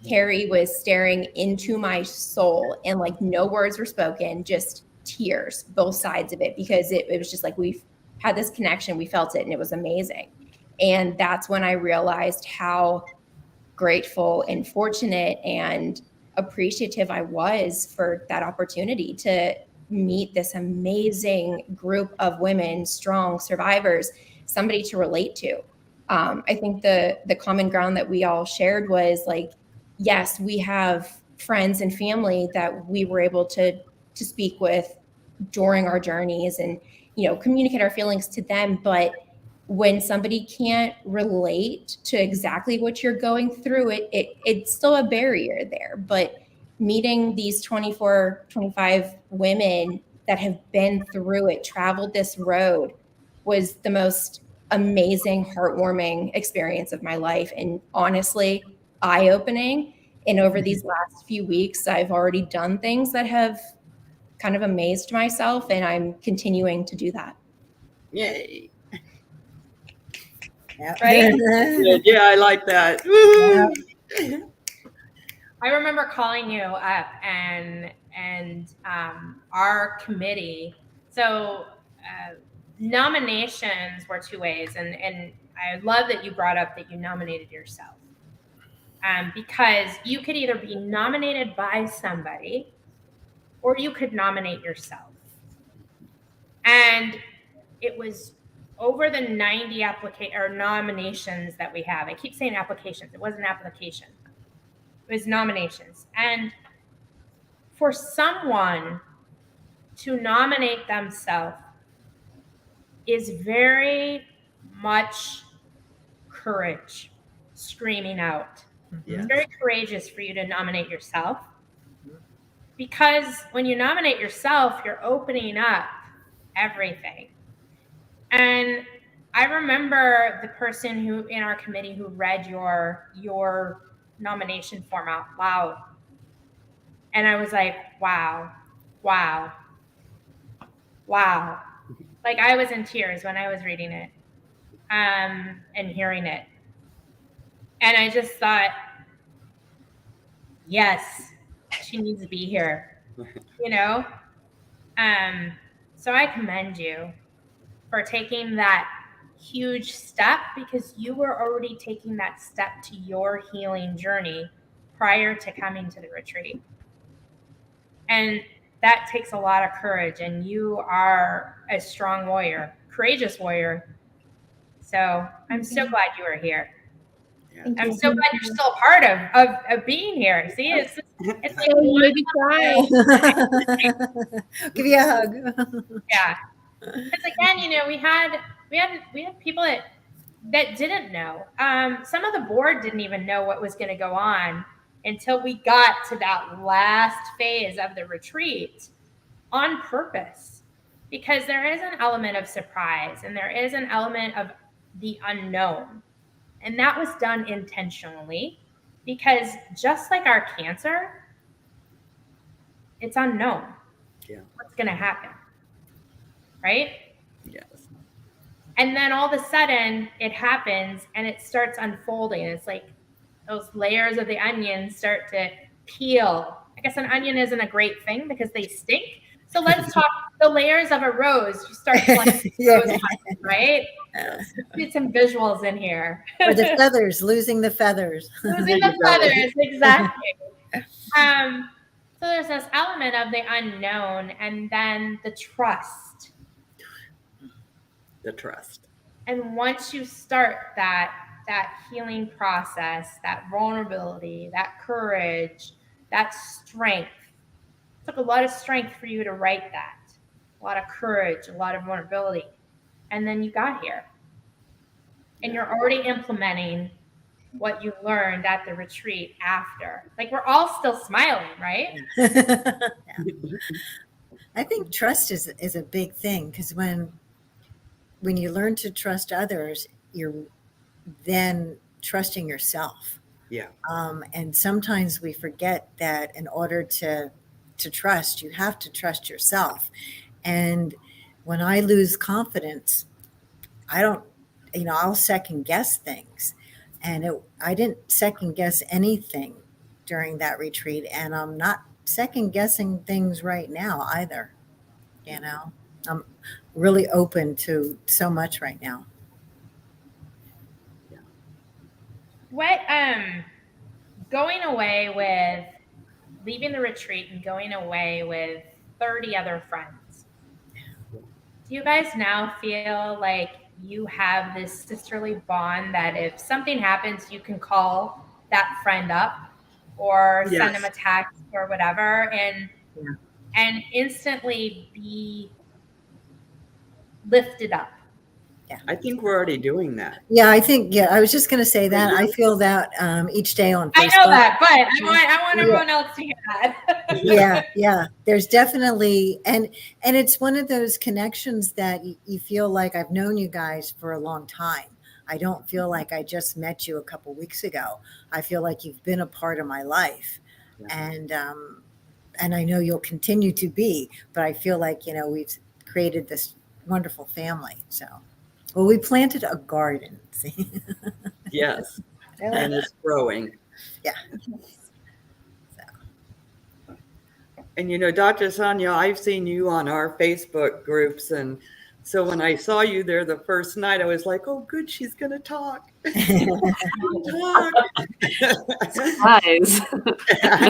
Carrie was staring into my soul, and no words were spoken, just tears, both sides of it, because it was just we've had this connection, we felt it, and it was amazing. And that's when I realized how grateful and fortunate and appreciative I was for that opportunity to meet this amazing group of women, strong survivors, somebody to relate to. I think the common ground that we all shared was like, yes, we have friends and family that we were able to speak with during our journeys and communicate our feelings to them, but when somebody can't relate to exactly what you're going through, it's still a barrier there. But meeting these 24, 25 women that have been through it, traveled this road, was the most amazing, heartwarming experience of my life. And honestly, eye-opening. And over these last few weeks, I've already done things that have kind of amazed myself, and I'm continuing to do that. Yay. Yep. Right? Yeah, I like that. Yep. I remember calling you up and our committee. So nominations were two ways, and I love that you brought up that you nominated yourself, because you could either be nominated by somebody or you could nominate yourself. And it was over the 90 nominations that we have. I keep saying applications. It wasn't application. It was nominations. And for someone to nominate themselves is very much courage screaming out. Yes. It's very courageous for you to nominate yourself, because when you nominate yourself, you're opening up everything. And I remember the person who in our committee who read your nomination form out loud. And I was like, wow. Like, I was in tears when I was reading it, and hearing it. And I just thought, yes, she needs to be here, So I commend you for taking that huge step, because you were already taking that step to your healing journey prior to coming to the retreat. And that takes a lot of courage, and you are a strong warrior, courageous warrior. So I'm so glad you are here. I'm so glad you're still a part of being here. See, it's like You made me cry. Give you a hug. Yeah. Because again, we had people that didn't know. Some of the board didn't even know what was going to go on until we got to that last phase of the retreat, on purpose, because there is an element of surprise and there is an element of the unknown. And that was done intentionally, because just like our cancer, it's unknown. Yeah. What's going to happen, right? Yes. And then all of a sudden it happens and it starts unfolding. It's like those layers of the onion start to peel. I guess an onion isn't a great thing because they stink. So let's talk the layers of a rose. You start collecting Yeah. rose petals, right? Let's get some visuals in here. Or the feathers, losing the feathers. Losing the feathers, exactly. So there's this element of the unknown, and then the trust. The trust. And once you start that healing process, that vulnerability, that courage, that strength, it took a lot of strength for you to write that. A lot of courage, a lot of vulnerability. And then you got here. And you're already implementing what you learned at the retreat after. Like, we're all still smiling, right? Yeah. I think trust is a big thing, because when you learn to trust others, you're then trusting yourself. Yeah. And sometimes we forget that in order to trust, you have to trust yourself. And when I lose confidence, I don't, I'll second guess things. And I didn't second guess anything during that retreat. And I'm not second guessing things right now either. I'm really open to so much right now. what going away with leaving the retreat and going away with 30 other friends, do you guys now feel like you have this sisterly bond that if something happens, you can call that friend up or send them Yes. a text or whatever and Yeah. and instantly be lifted up? I think we're already doing that. Yeah, I was just going to say that. I feel that each day on Facebook. I know that, but I want everyone else to hear that. Yeah. There's definitely, and it's one of those connections that you feel like I've known you guys for a long time. I don't feel like I just met you a couple weeks ago. I feel like you've been a part of my life, and I know you'll continue to be. But I feel like we've created this wonderful family. So, well, we planted a garden. See? Yes, and it's growing. Yeah. And Dr. Sonia, I've seen you on our Facebook groups, and so when I saw you there the first night, I was like, "Oh, good, she's going to talk." Surprise.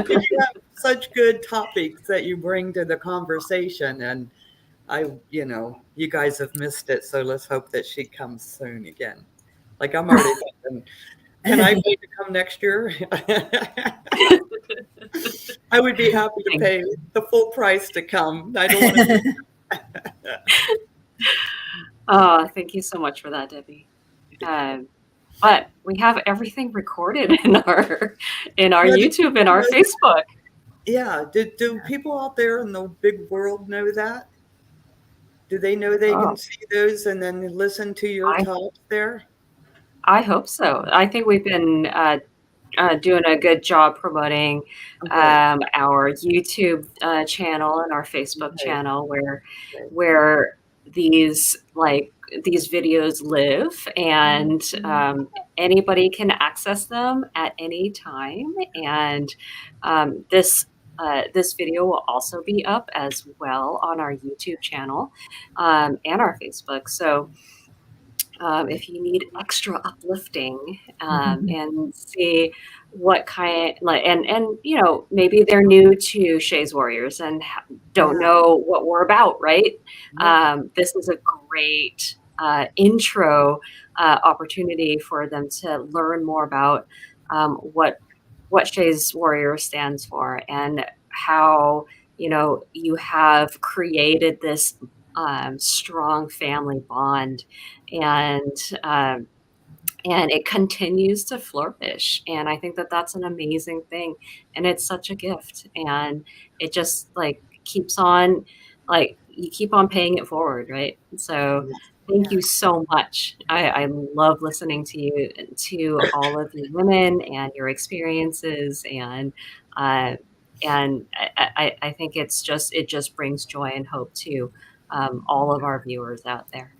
You have such good topics that you bring to the conversation, and you guys have missed it, so let's hope that she comes soon again. Like I'm already thinking, can I pay to come next year? I would be happy to pay the full price to come. I don't want to. Oh, thank you so much for that, Debbie. But we have everything recorded in our YouTube and our Facebook. Yeah. Do people out there in the big world know that? Do they know they can see those and then listen to your talks there? I hope so. I think we've been doing a good job promoting our YouTube channel and our Facebook channel where these videos live, and anybody can access them at any time. And this video will also be up as well on our YouTube channel and our Facebook. So if you need extra uplifting and see what kind, and maybe they're new to Shays Warriors and don't know what we're about, right? This is a great intro opportunity for them to learn more about what Shays Warriors stands for, and how you have created this strong family bond, and it continues to flourish. And I think that that's an amazing thing, and it's such a gift, and it just keeps on, you keep on paying it forward, right? So thank you so much. I love listening to all of you women and your experiences, and I think it just brings joy and hope to all of our viewers out there.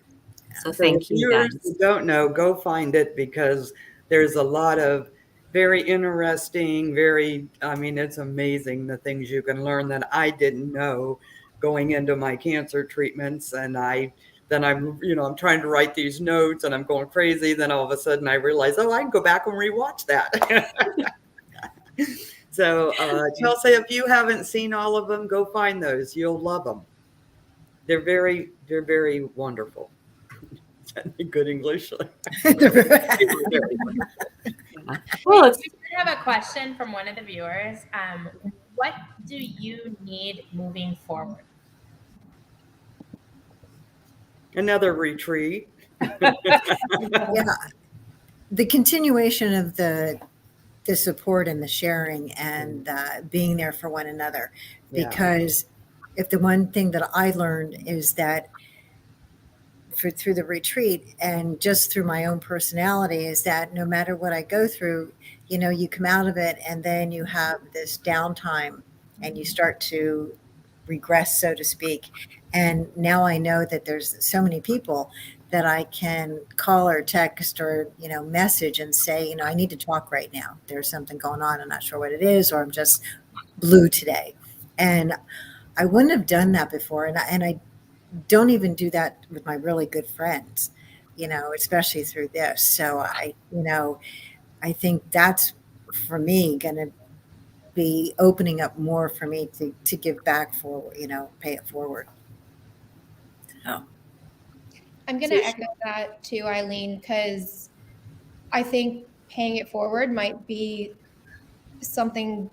So thank you, viewers guys. who don't know, go find it, because there's a lot of very interesting, it's amazing the things you can learn that I didn't know going into my cancer treatments. And I'm trying to write these notes and I'm going crazy. Then all of a sudden I realize, I can go back and rewatch that. So Chelsea, if you haven't seen all of them, go find those. You'll love them. They're very wonderful. Good English. Well, we have a question from one of the viewers. What do you need moving forward? Another retreat. The continuation of the support and the sharing and being there for one another. Because if the one thing that I learned is that through the retreat and just through my own personality is that no matter what I go through, you come out of it and then you have this downtime and you start to regress, so to speak. And now I know that there's so many people that I can call or text or, message and say, I need to talk right now. There's something going on. I'm not sure what it is, or I'm just blue today. And I wouldn't have done that before. And I don't even do that with my really good friends, especially through this. So I think that's for me going to be opening up more for me to give back for, pay it forward. So. I'm going to echo that too, Eileen, because I think paying it forward might be something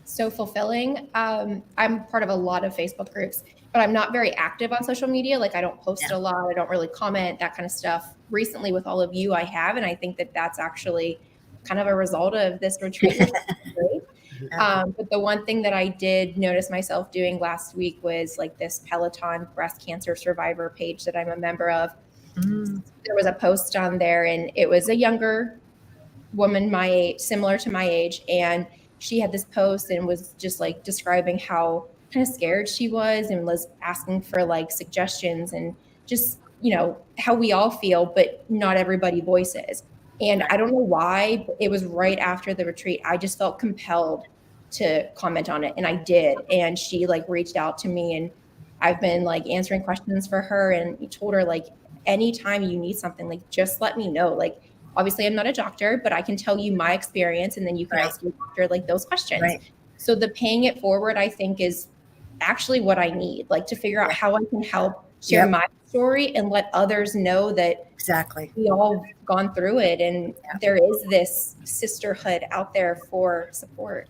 so fulfilling. I'm part of a lot of Facebook groups, but I'm not very active on social media. Like I don't post a lot. I don't really comment, that kind of stuff. Recently with all of you, I have, and I think that that's actually kind of a result of this retreat, which is great. But the one thing that I did notice myself doing last week was like this Peloton breast cancer survivor page that I'm a member of. There was a post on there, and it was a younger woman my age, similar to my age, and she had this post and was just like describing how kind of scared she was and was asking for like suggestions and just, how we all feel, but not everybody voices. And I don't know why, but it was right after the retreat. I just felt compelled to comment on it, and I did. And she like reached out to me, and I've been like answering questions for her, and told her like anytime you need something, like just let me know. Like obviously I'm not a doctor, but I can tell you my experience, and then you can ask your doctor like those questions. So the paying it forward, I think, is actually what I need, like to figure out how I can help share my story and let others know that we all gone through it, and there is this sisterhood out there for support.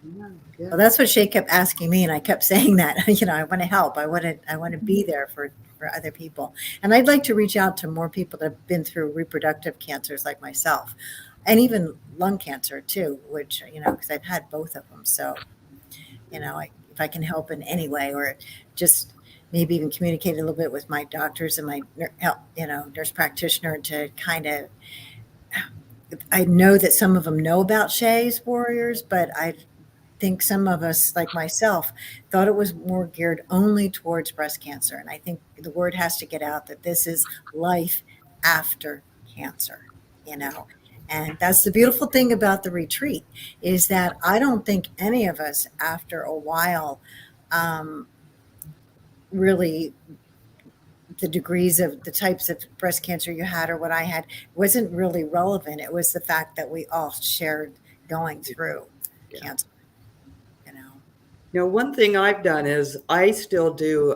Well, that's what Shay kept asking me, and I kept saying that, I want to help. I want to be there for other people. And I'd like to reach out to more people that have been through reproductive cancers like myself, and even lung cancer too, which, because I've had both of them. So, if I can help in any way, or just maybe even communicate a little bit with my doctors and my, nurse practitioner to kind of, I know that some of them know about Shay's Warriors, but I think some of us, like myself, thought it was more geared only towards breast cancer. And I think the word has to get out that this is life after cancer, And that's the beautiful thing about the retreat, is that I don't think any of us, after a while, really the degrees of the types of breast cancer you had or what I had wasn't really relevant. It was the fact that we all shared going through cancer. One thing I've done is I still do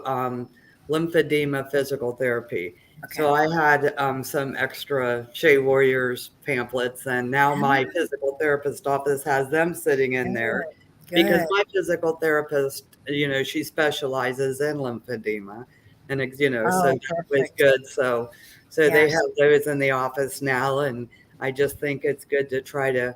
lymphedema physical therapy. So I had some extra Shea Warriors pamphlets, and now my physical therapist office has them sitting in there because my physical therapist, she specializes in lymphedema, and so it's good. So they have those in the office now, and I just think it's good to try to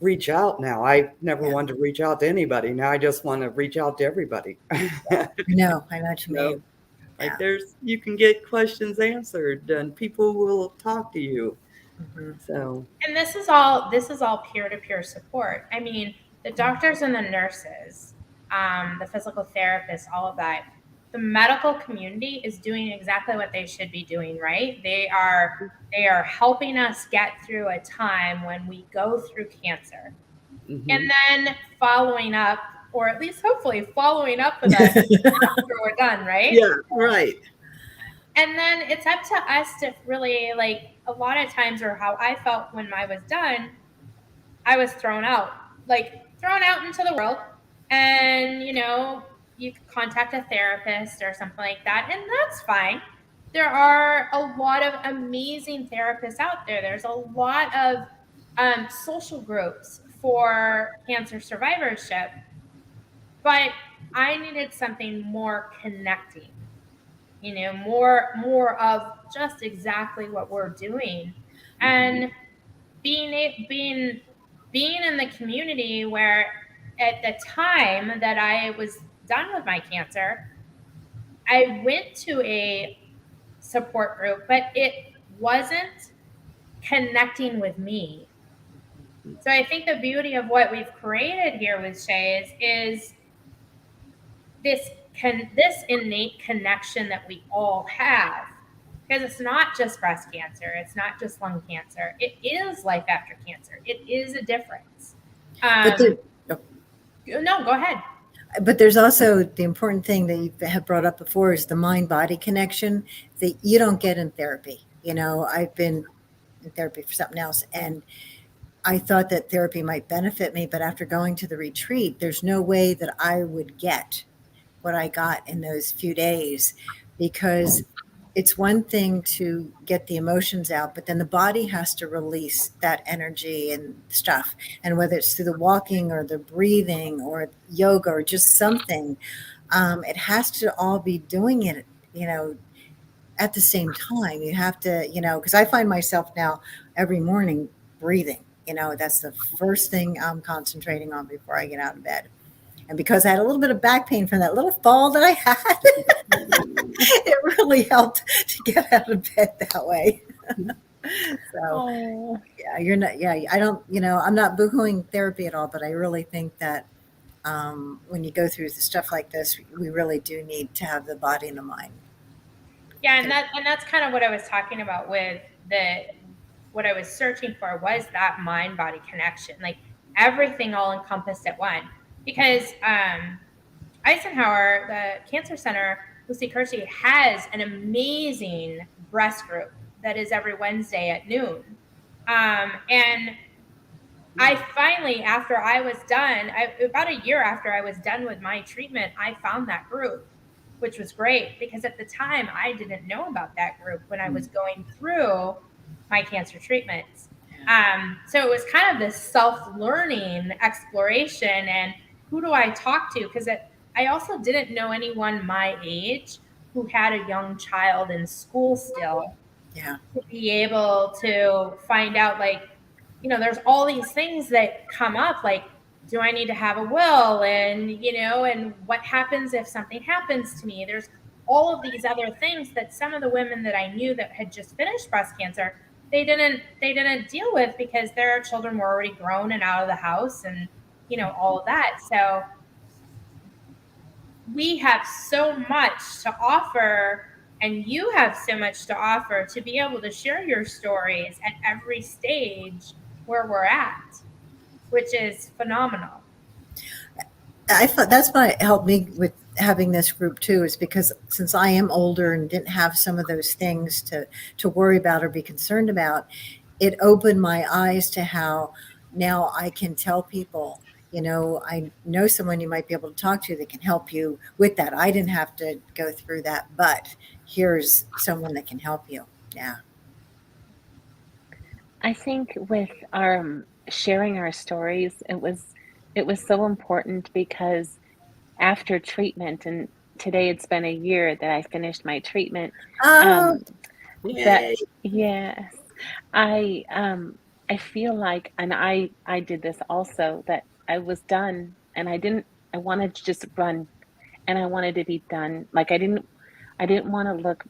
reach out now. I never wanted to reach out to anybody. Now I just want to reach out to everybody. I know what you mean. Like you can get questions answered, and people will talk to you. So, and this is all peer-to-peer support. I mean, the doctors and the nurses, the physical therapists, all of that. The medical community is doing exactly what they should be doing, right? They are helping us get through a time when we go through cancer. And then following up, or at least hopefully following up with us after we're done, right? Yeah, right. And then it's up to us to really, like, a lot of times, or how I felt when I was done, I was thrown out into the world. And, you could contact a therapist or something like that, and that's fine. There are a lot of amazing therapists out there. There's a lot of social groups for cancer survivorship, but I needed something more connecting, more of just exactly what we're doing, and being in the community where at the time that I was done with my cancer, I went to a support group, but it wasn't connecting with me. So I think the beauty of what we've created here with Shay is this innate connection that we all have. Because it's not just breast cancer, it's not just lung cancer. It is life after cancer. It is a difference. No, go ahead. But there's also the important thing that you have brought up before is the mind-body connection that you don't get in therapy. I've been in therapy for something else, and I thought that therapy might benefit me, but after going to the retreat, there's no way that I would get what I got in those few days, because it's one thing to get the emotions out, but then the body has to release that energy and stuff. And whether it's through the walking or the breathing or yoga or just something, it has to all be doing it, at the same time. You have to, because I find myself now every morning breathing. That's the first thing I'm concentrating on before I get out of bed. And because I had a little bit of back pain from that little fall that I had, it really helped to get out of bed that way. So, Oh, yeah, you're not, yeah, I don't, I'm not boohooing therapy at all, but I really think that when you go through the stuff like this, we really do need to have the body and the mind. Yeah, and that's kind of what I was talking about with what I was searching for was that mind body connection, like everything all encompassed at one. Because Eisenhower, the Cancer Center, Lucy Kersey has an amazing breast group that is every Wednesday at noon. And I finally, after I was done, about a year after I was done with my treatment, I found that group, which was great because at the time I didn't know about that group when I was going through my cancer treatments. So it was kind of this self-learning exploration and who do I talk to? Because I also didn't know anyone my age who had a young child in school still. Yeah. To be able to find out, like, there's all these things that come up, like, do I need to have a will? And, and what happens if something happens to me? There's all of these other things that some of the women that I knew that had just finished breast cancer, they didn't deal with because their children were already grown and out of the house and, all of that. So we have so much to offer and you have so much to offer to be able to share your stories at every stage where we're at, which is phenomenal. I thought that's what helped me with having this group too, is because since I am older and didn't have some of those things to worry about or be concerned about, it opened my eyes to how now I can tell people, I know someone you might be able to talk to that can help you with that. I didn't have to go through that, but here's someone that can help you. Yeah. I think with our sharing our stories, it was so important because after treatment, and today it's been a year that I finished my treatment. Oh, That Yay. yes, I feel like, and I did this also, that I was done, and I wanted to just run, and I wanted to be done. Like I didn't want to look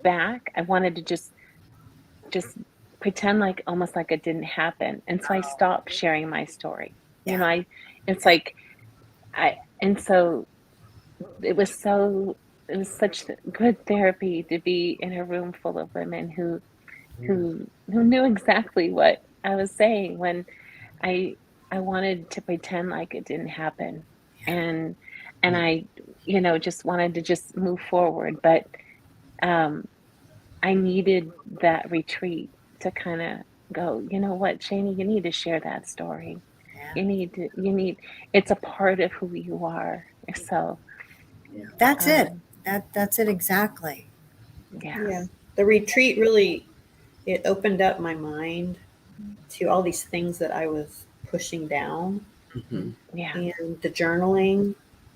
back. I wanted to just pretend like almost like it didn't happen. And so I stopped sharing my story. yeah. It's like and so it was such good therapy to be in a room full of women who knew exactly what I was saying when I I wanted to pretend like it didn't happen. And I, just wanted to just move forward. But um I needed that retreat to kind of go, you know what, Shani, you need to share that story. Yeah. It's a part of who you are. So, That's it. um, That's it exactly. yeah. Yeah. The retreat really, it opened up my mind to all these things that I was pushing down. Mhm. Yeah. And the journaling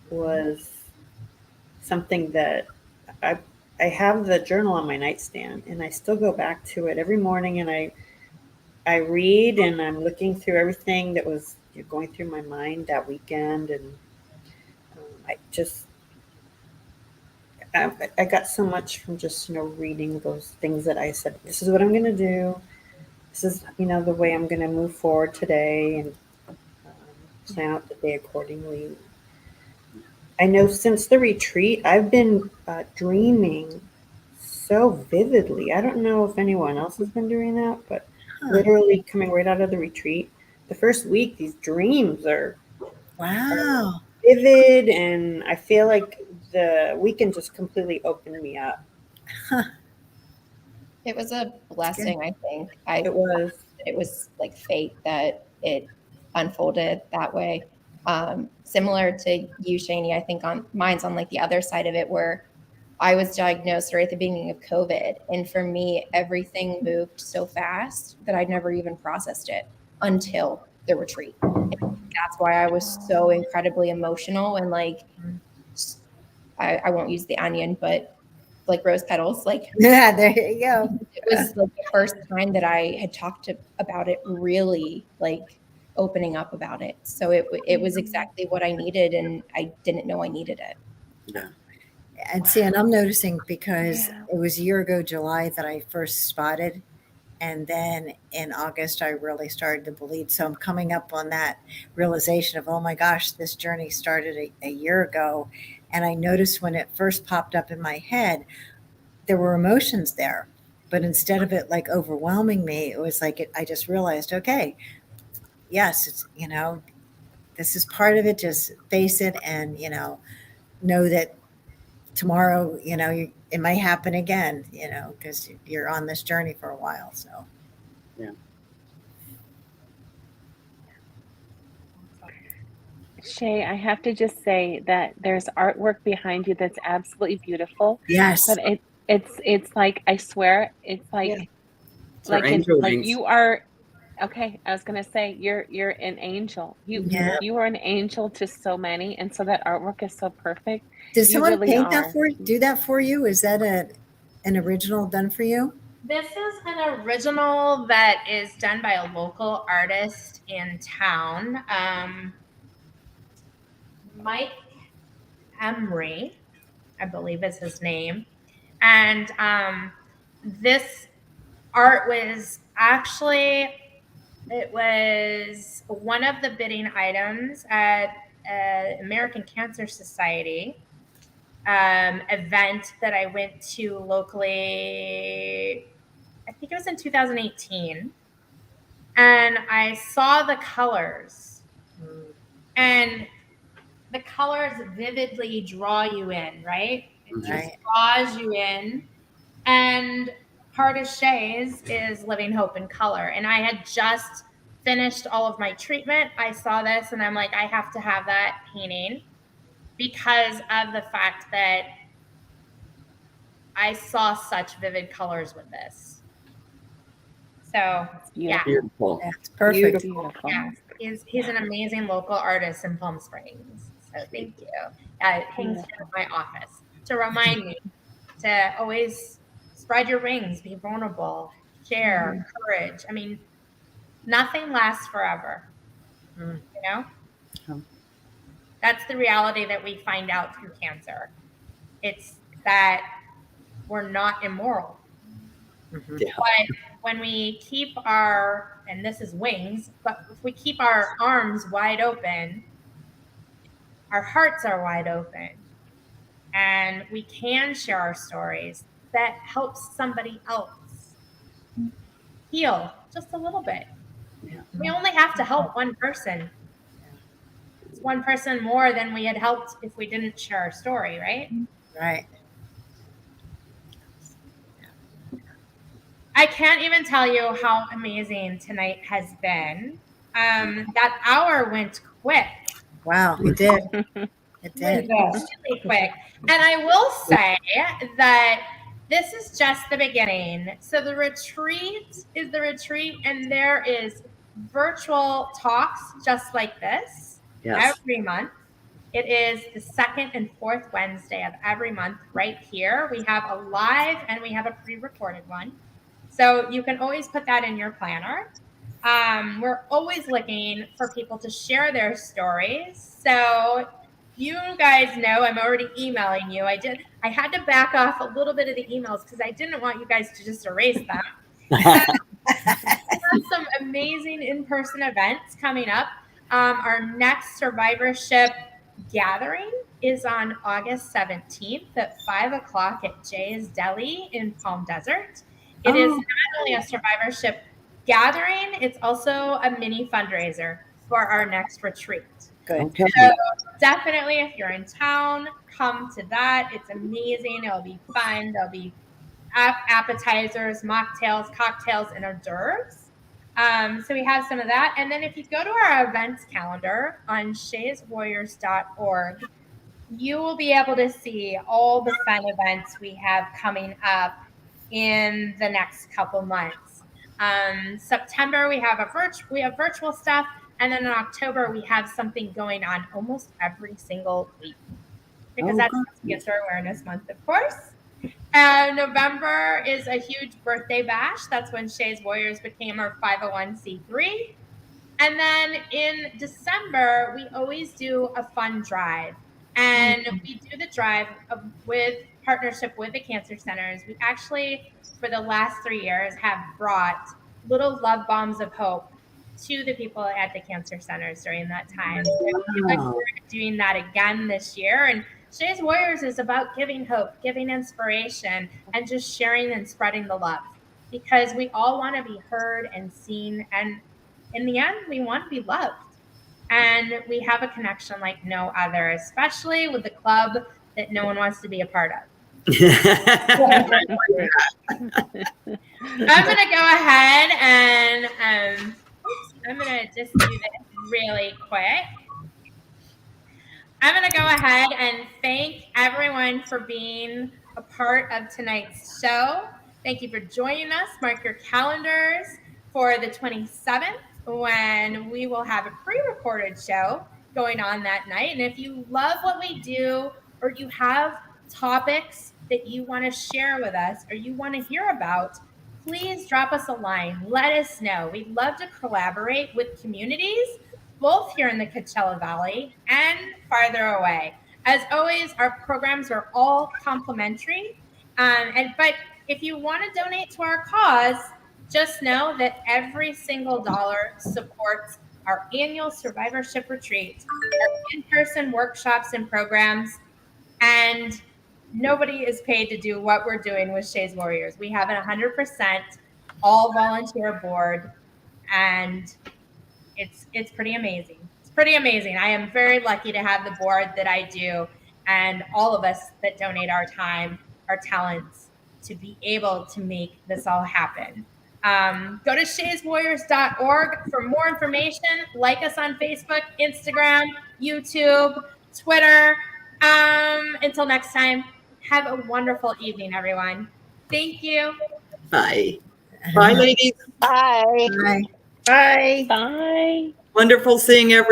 was something that I have the journal on my nightstand and I still go back to it every morning and I read and I'm looking through everything that was going through my mind that weekend and I got so much from just reading those things that I said, this is what I'm going to do. This is the way I'm going to move forward today and plan out the day accordingly. I know since the retreat, I've been dreaming so vividly. I don't know if anyone else has been doing that, but literally coming right out of the retreat, the first week, these dreams are Wow. vivid, and I feel like the weekend just completely opened me up. It was a blessing, I think. It was. it was like fate that it unfolded that way. Similar to you, Shani, I think on mine's on like the other side of it, where I was diagnosed right at the beginning of COVID. And for me, everything moved so fast that I'd never even processed it until the retreat. And that's why I was so incredibly emotional and like, I won't use the onion, but like rose petals, like Yeah, there you go. it was like the first time that I had talked about it, really like opening up about it. So it was exactly what I needed, and I didn't know I needed it. Yeah. And see, and I'm noticing because Yeah. it was a year ago, July, that I first spotted. And then in August, I really started to bleed. So I'm coming up on that realization of, oh my gosh, this journey started a year ago. And I noticed when it first popped up in my head, there were emotions there. But instead of it like overwhelming me, it was like I just realized, okay, yes, it's, this is part of it. Just face it and, know that tomorrow, it might happen again, because you're on this journey for a while. So. Shay, I have to just say that there's artwork behind you that's absolutely beautiful. Yes. But it's like, I swear, it's like Yeah. It's our angel like wings. you are okay. I was gonna say you're an angel. Yeah. You are an angel to so many, and so that artwork is so perfect. Did You someone really paint are. that for you? Do that for you? Is that an original done for you? This is an original that is done by a local artist in town, Mike Emery, I believe is his name. And this art was actually, it was one of the bidding items at American Cancer Society event that I went to locally. I think it was in 2018. And I saw the colors, and the colors vividly draw you in, right? It just Right. draws you in. And part of Shay's is Living Hope in Color. And I had just finished all of my treatment. I saw this and I'm like, I have to have that painting because of the fact that I saw such vivid colors with this. So It's yeah, beautiful. Beautiful. That's perfect. Beautiful. yeah, he's an amazing local artist in Palm Springs. So thank you. Hangs here in my office to remind me to always spread your wings, be vulnerable, share, courage. I mean, nothing lasts forever. Mm. You know, Yeah. that's the reality that we find out through cancer. It's that we're not immoral. Mhm. Yeah. But when we keep our, and this is wings, but if we keep our arms wide open, our hearts are wide open, and we can share our stories, that helps somebody else heal just a little bit. Yeah. We only have to help one person. It's one person more than we had helped if we didn't share our story, right? Right. I can't even tell you how amazing tonight has been. That hour went quick. Wow. It did. It did. Really quick. And I will say that this is just the beginning. So the retreat is the retreat, and there is virtual talks just like this Yes. every month. It is the second and fourth Wednesday of every month right here. We have a live and we have a pre-recorded one. So you can always put that in your planner. We're always looking for people to share their stories. So you guys know I'm already emailing you. I had to back off a little bit of the emails because I didn't want you guys to just erase them. We have some amazing in-person events coming up. Our next survivorship gathering is on August 17th at 5 o'clock at Jay's Deli in Palm Desert. It is not only a survivorship gathering, it's also a mini fundraiser for our next retreat. Good. Okay. So definitely, if you're in town, come to that. It's amazing. It'll be fun. There'll be appetizers, mocktails, cocktails, and hors d'oeuvres. So we have some of that. And then if you go to our events calendar on shayswarriors.org, you will be able to see all the fun events we have coming up in the next couple months. September we have virtual stuff, and then in October we have something going on almost every single week because that's Cancer Awareness Month, of course. November is a huge birthday bash. That's when Shays Warriors became our 501c3. And then in December, we always do a fun drive. And we do the drive with partnership with the cancer centers. We actually, for the last 3 years, have brought little love bombs of hope to the people at the cancer centers during that time. So we're doing that again this year. And Shays Warriors is about giving hope, giving inspiration, and just sharing and spreading the love, because we all want to be heard and seen. And in the end, we want to be loved. And we have a connection like no other, especially with the club that no one wants to be a part of. I'm going to go ahead and I'm going to just do this really quick. I'm going to go ahead and thank everyone for being a part of tonight's show. Thank you for joining us. Mark your calendars for the 27th, when we will have a pre-recorded show going on that night. And if you love what we do, or you have topics that you want to share with us or you want to hear about, please drop us a line. Let us know. We'd love to collaborate with communities, both here in the Coachella Valley and farther away. As always, our programs are all complimentary. But if you want to donate to our cause, just know that every single dollar supports our annual survivorship retreat, our in-person workshops and programs, and nobody is paid to do what we're doing with Shays Warriors. We have an 100% all volunteer board, and it's pretty amazing. It's pretty amazing. I am very lucky to have the board that I do, and all of us that donate our time, our talents, to be able to make this all happen. Go to shayswarriors.org for more information. Like us on Facebook, Instagram, YouTube, Twitter. Until next time, have a wonderful evening, everyone. Thank you. Bye. Bye, ladies. Bye. Bye. Bye. Bye. Wonderful seeing everyone.